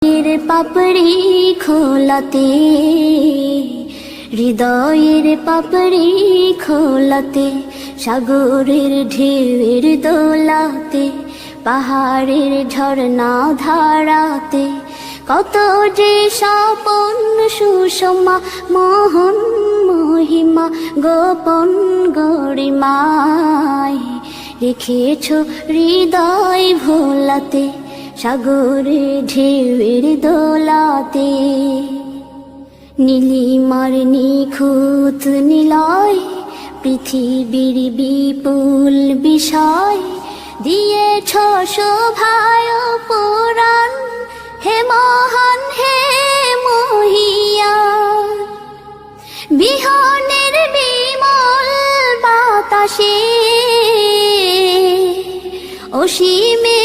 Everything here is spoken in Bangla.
এর পাপড়ি খোলাতে, হৃদয়ের পাপড়ি খোলাতে, সাগরের ঢেউয়ের দোলাতে, পাহাড়ের ঝর্ণা ধারাতে, কত যে স্বপন সুষমা মোহন মহিমা গোপন গরিমায় রেখেছ হৃদয় ভোলাতে, সাগরে ঢেউয়ের দোলাতে। নীলিমার নিখুঁত নিলয় পৃথিবীর বিপুল বিষয়, দিয়েছ শোভায় পুরাণ, হে মহান হে মহিয়ান। বিহনের বিমল বাতাসে অসীমে